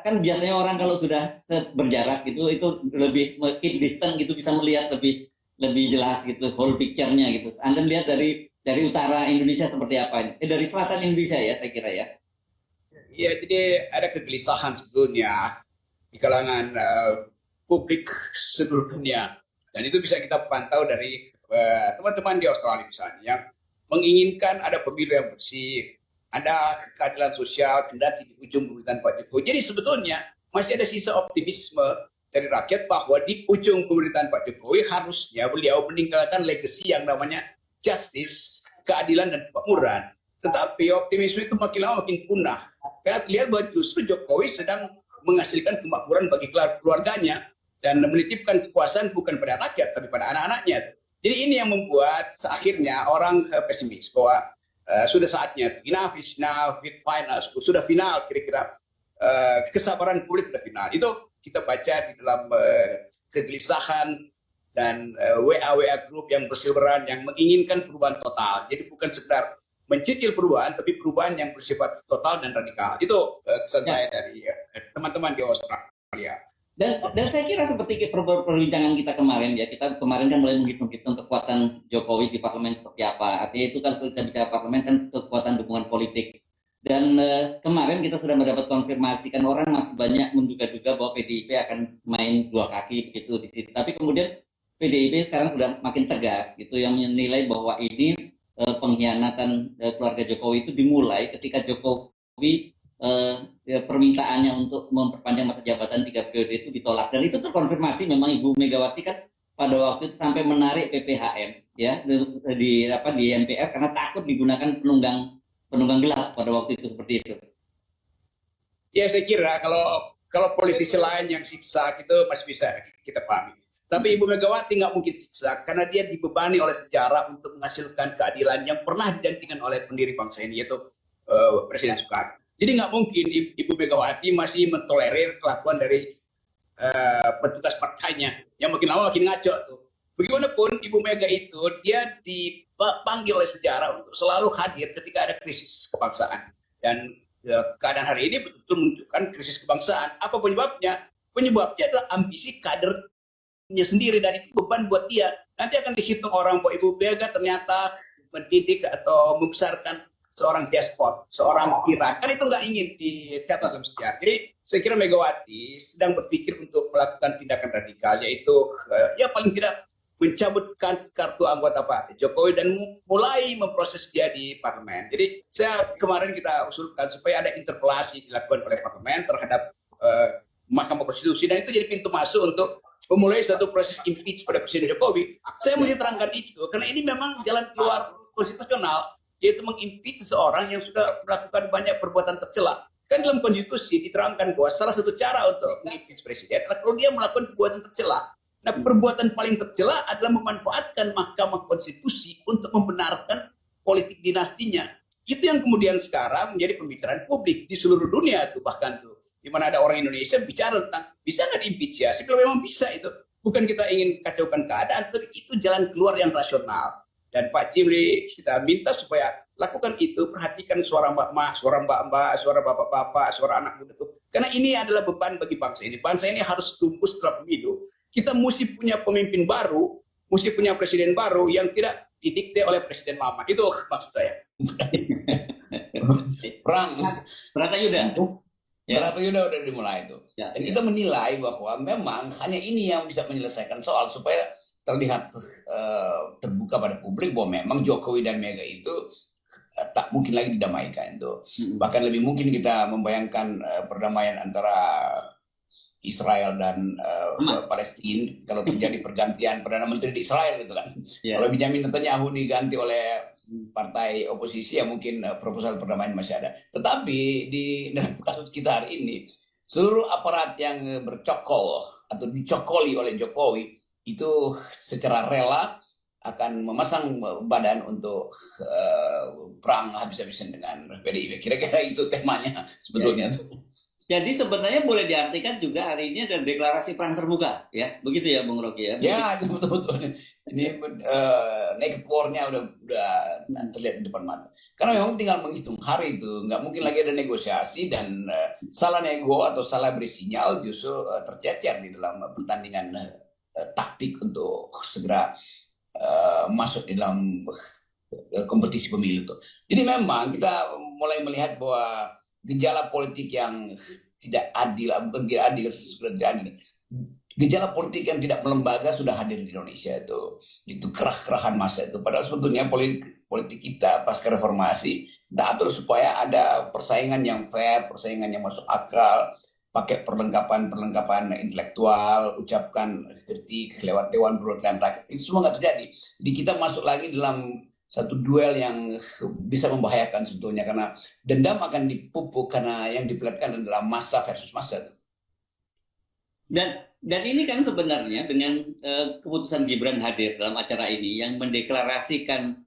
kan biasanya orang kalau sudah berjarak gitu itu lebih keep distance gitu, bisa melihat lebih jelas gitu whole picture-nya gitu. Anda lihat dari utara Indonesia seperti apa? Dari selatan Indonesia ya saya kira ya. Iya, jadi ada kegelisahan sebetulnya di kalangan publik seluruh dunia, dan itu bisa kita pantau dari teman-teman di Australia misalnya yang menginginkan ada pemilu yang bersih, ada keadilan sosial, kendati di ujung pemerintahan Pak Jokowi. Jadi sebetulnya masih ada sisa optimisme dari rakyat bahwa di ujung pemerintahan Pak Jokowi harusnya beliau meninggalkan legacy yang namanya justice, keadilan dan kemakmuran. Tetapi optimisme itu makin lama makin punah. Karena terlihat bahwa justru Jokowi sedang menghasilkan kemakmuran bagi keluarganya dan menitipkan kekuasaan bukan pada rakyat tapi pada anak-anaknya. Jadi ini yang membuat akhirnya orang pesimis bahwa sudah saatnya, enough is now, final, sudah final kira-kira, kesabaran publik sudah final. Itu kita baca di dalam kegelisahan dan WA grup yang berseliweran yang menginginkan perubahan total. Jadi bukan sekedar mencicil perubahan, tapi perubahan yang bersifat total dan radikal. Itu kesan saya dari teman-teman di Australia. Dan saya kira seperti perbincangan kita kemarin ya, kita kemarin kan mulai menghitung kekuatan Jokowi di parlemen seperti apa. Artinya itu kan kita bicara parlemen kan kekuatan dukungan politik. Dan kemarin kita sudah mendapat konfirmasi, kan orang masih banyak menduga-duga bahwa PDIP akan main dua kaki begitu di situ. Tapi kemudian PDIP sekarang sudah makin tegas gitu, yang menilai bahwa ini pengkhianatan keluarga Jokowi itu dimulai ketika Jokowi permintaannya untuk memperpanjang masa jabatan 3 periode itu ditolak, dan itu terkonfirmasi memang Ibu Megawati kan pada waktu itu sampai menarik PPHM ya di MPR karena takut digunakan penunggang gelap pada waktu itu, seperti itu. Ya saya kira kalau politisi lain yang siksa itu masih bisa kita pahami. Tapi Ibu Megawati nggak mungkin siksa karena dia dibebani oleh sejarah untuk menghasilkan keadilan yang pernah dijanjikan oleh pendiri bangsa ini, yaitu Presiden Soekarno. Jadi nggak mungkin Ibu Megawati masih mentolerir kelakuan dari petugas partainya yang makin lama makin ngaco tuh. Bagaimanapun Ibu Mega itu dia dipanggil oleh sejarah untuk selalu hadir ketika ada krisis kebangsaan, dan keadaan hari ini betul-betul menunjukkan krisis kebangsaan. Apa penyebabnya? Penyebabnya adalah ambisi kadernya sendiri, dan itu beban buat dia. Nanti akan dihitung orang bahwa Ibu Mega ternyata mendidik atau membesarkan seorang despot, seorang tiran. Kan itu nggak ingin dicatat dalam sejarah. Jadi saya kira Megawati sedang berpikir untuk melakukan tindakan radikal, yaitu ya paling tidak mencabutkan kartu anggota Pak Jokowi dan mulai memproses dia di parlemen. Jadi kemarin kita usulkan supaya ada interpelasi dilakukan oleh parlemen terhadap Mahkamah Konstitusi, dan itu jadi pintu masuk untuk memulai suatu proses impeach pada Presiden Jokowi. Saya mesti terangkan itu karena ini memang jalan keluar konstitusional, yaitu mengimpeach seseorang yang sudah melakukan banyak perbuatan tercela. Kan dalam konstitusi diterangkan bahwa salah satu cara untuk mengimpeach presiden adalah kalau dia melakukan perbuatan tercela. Nah, perbuatan paling tercela adalah memanfaatkan Mahkamah Konstitusi untuk membenarkan politik dinastinya. Itu yang kemudian sekarang menjadi pembicaraan publik di seluruh dunia tuh, bahkan tuh di mana ada orang Indonesia bicara tentang bisa nggak diimpeach ya. Saya bilang memang bisa itu. Bukan kita ingin kacaukan keadaan, tapi itu jalan keluar yang rasional. Dan Pak Jimli kita minta supaya lakukan itu, perhatikan suara mbak-mbak, suara mbak-mbak, suara bapak-bapak, suara anak muda itu. Karena ini adalah beban bagi bangsa ini. Bangsa ini harus tumbuh setelah pemilu. Kita mesti punya pemimpin baru, mesti punya presiden baru yang tidak didikte oleh presiden lama. Itu maksud saya. Perang Yuda. Yuda udah dimulai itu. Ya, dan kita menilai bahwa memang hanya ini yang bisa menyelesaikan soal supaya terlihat terbuka pada publik bahwa memang Jokowi dan Mega itu tak mungkin lagi didamaikan itu. Bahkan lebih mungkin kita membayangkan perdamaian antara Israel dan Palestina kalau terjadi pergantian Perdana Menteri di Israel gitu kan. Kalau Benjamin Netanyahu diganti oleh partai oposisi ya mungkin proposal perdamaian masih ada. Tetapi di dalam kasus kita hari ini seluruh aparat yang bercokol atau dicokoli oleh Jokowi itu secara rela akan memasang badan untuk perang habis-habisan dengan PDIP. Kira-kira itu temanya sebetulnya. Jadi sebenarnya boleh diartikan juga hari ini ada deklarasi perang terbuka, ya, begitu ya, Bung Rocky ya? Ya, betul-betul. Ini naked war-nya udah terlihat di depan mata. Karena memang tinggal menghitung hari itu, nggak mungkin lagi ada negosiasi dan salah nego atau salah beri sinyal justru tercecer di dalam pertandingan taktik untuk segera masuk di dalam kompetisi pemilu itu. Jadi memang kita mulai melihat bahwa gejala politik yang tidak adil, bukan tidak adil, sudah tidak adil. Gejala politik yang tidak melembaga sudah hadir di Indonesia itu kerah-kerahan masa itu. Padahal sebetulnya politik kita pasca reformasi diatur supaya ada persaingan yang fair, persaingan yang masuk akal, pakai perlengkapan intelektual, ucapkan kritik lewat Dewan Perwakilan Rakyat. Itu semua nggak terjadi. Jadi kita masuk lagi dalam satu duel yang bisa membahayakan sebetulnya karena dendam akan dipupuk karena yang diperlihatkan adalah massa versus massa. Dan ini kan sebenarnya dengan keputusan Gibran hadir dalam acara ini yang mendeklarasikan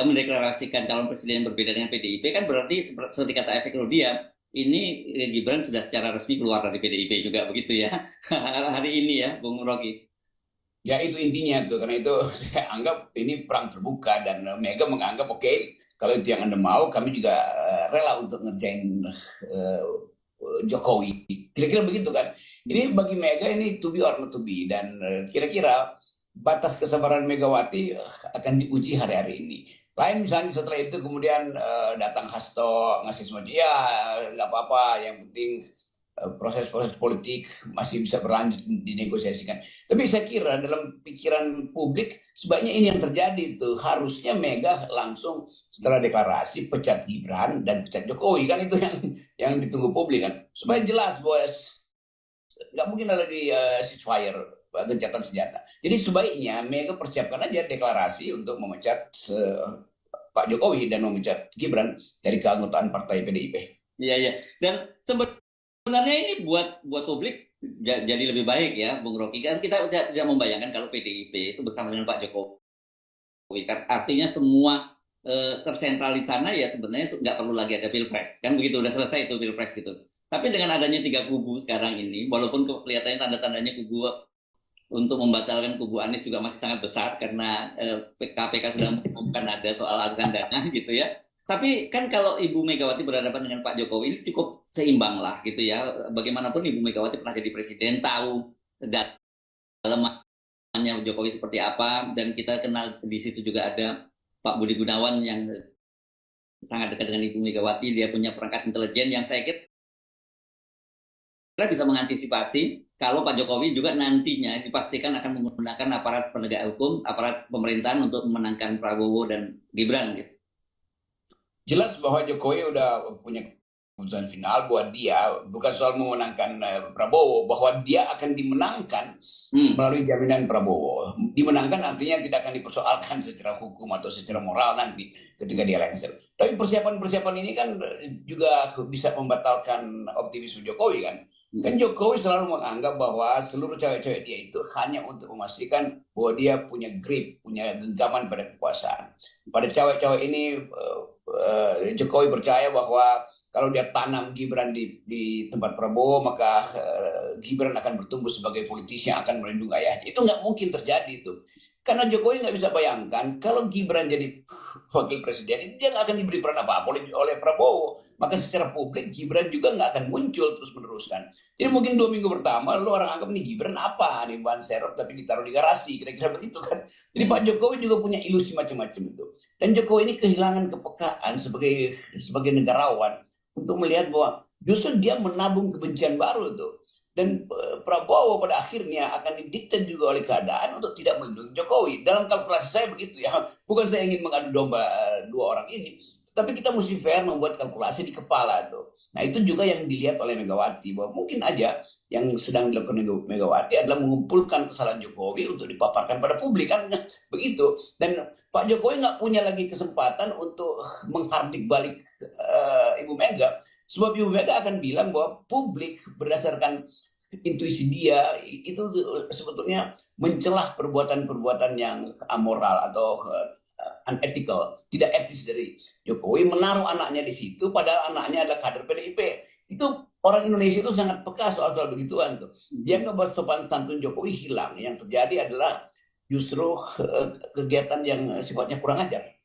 mendeklarasikan calon presiden yang berbeda dengan PDIP kan berarti seperti kata efek Rudia ini Gibran sudah secara resmi keluar dari PDIP juga begitu ya hari ini ya Bung Rocky. Ya itu intinya tuh karena itu saya anggap ini perang terbuka dan Mega menganggap oke, kalau itu yang Anda mau kami juga rela untuk ngerjain Jokowi. Kira-kira begitu kan. Ini bagi Mega ini to be or not to be dan kira-kira batas kesabaran Megawati akan diuji hari-hari ini. Lain misalnya setelah itu kemudian datang Hasto ngasih semacam ya nggak apa-apa yang penting proses-proses politik masih bisa berlanjut dinegosiasikan. Tapi saya kira dalam pikiran publik sebaiknya ini yang terjadi itu harusnya Mega langsung setelah deklarasi pecat Gibran dan pecat Jokowi kan itu yang ditunggu publik kan supaya jelas bahwa nggak mungkin ada lagi ceasefire gencatan senjata. Jadi sebaiknya Mega persiapkan aja deklarasi untuk memecat Pak Jokowi dan memecat Gibran dari keanggotaan partai PDIP. Iya iya. Dan sebenarnya ini buat publik jadi lebih baik ya, Bung Rocky. Kan kita tidak membayangkan kalau PDIP itu bersama dengan Pak Jokowi. Kan artinya semua tersentral di sana ya sebenarnya nggak perlu lagi ada pilpres. Kan begitu, udah selesai itu pilpres gitu. Tapi dengan adanya 3 kubu sekarang ini, walaupun kelihatannya tanda-tandanya kubu untuk membatalkan kubu Anies juga masih sangat besar karena KPK sudah mengumumkan ada soal aliran dana gitu ya. Tapi kan kalau Ibu Megawati berhadapan dengan Pak Jokowi ini cukup seimbang lah gitu ya. Bagaimanapun Ibu Megawati pernah jadi presiden, tahu dalamannya Jokowi seperti apa, dan kita kenal di situ juga ada Pak Budi Gunawan yang sangat dekat dengan Ibu Megawati, dia punya perangkat intelijen yang saya kira bisa mengantisipasi kalau Pak Jokowi juga nantinya dipastikan akan menggunakan aparat penegak hukum, aparat pemerintahan untuk memenangkan Prabowo dan Gibran gitu. Jelas bahwa Jokowi udah punya keputusan final buat dia, bukan soal memenangkan Prabowo, bahwa dia akan dimenangkan melalui jaminan Prabowo. Dimenangkan artinya tidak akan dipersoalkan secara hukum atau secara moral nanti ketika dia lengser. Tapi persiapan-persiapan ini kan juga bisa membatalkan optimisme Jokowi kan. Kan Jokowi selalu menganggap bahwa seluruh cewek-cewek dia itu hanya untuk memastikan bahwa dia punya grip, punya genggaman pada kekuasaan. Pada cewek-cewek ini Jokowi percaya bahwa kalau dia tanam Gibran di tempat Prabowo maka Gibran akan bertumbuh sebagai politisi yang akan melindungi ayahnya. Itu nggak mungkin terjadi itu. Karena Jokowi nggak bisa bayangkan kalau Gibran jadi wakil presiden dia nggak akan diberi peran apa-apa oleh Prabowo. Maka secara publik Gibran juga nggak akan muncul terus-meneruskan. Jadi mungkin 2 minggu pertama lalu orang anggap nih Gibran apa nih bahan serep tapi ditaruh di garasi kira-kira begitu kan. Jadi Pak Jokowi juga punya ilusi macam-macam itu. Dan Jokowi ini kehilangan kepekaan sebagai negarawan untuk melihat bahwa justru dia menabung kebencian baru itu. Dan Prabowo pada akhirnya akan didikte juga oleh keadaan untuk tidak melindungi Jokowi. Dalam kalkulasi saya begitu ya. Bukan saya ingin mengadu domba 2 orang ini. Tapi kita mesti fair membuat kalkulasi di kepala tuh. Nah itu juga yang dilihat oleh Megawati. Bahwa mungkin aja yang sedang dilakukan Megawati adalah mengumpulkan kesalahan Jokowi untuk dipaparkan pada publik. Kan begitu. Dan Pak Jokowi nggak punya lagi kesempatan untuk menghardik balik Ibu Mega. Sebab Ibu Mega akan bilang bahwa publik berdasarkan intuisi dia itu sebetulnya mencelah perbuatan-perbuatan yang amoral atau unethical, tidak etis dari Jokowi menaruh anaknya di situ padahal anaknya adalah kader PDIP. Itu orang Indonesia itu sangat peka soal begituan tuh. Dia nggak buat sopan santun Jokowi hilang. Yang terjadi adalah justru kegiatan yang sifatnya kurang ajar.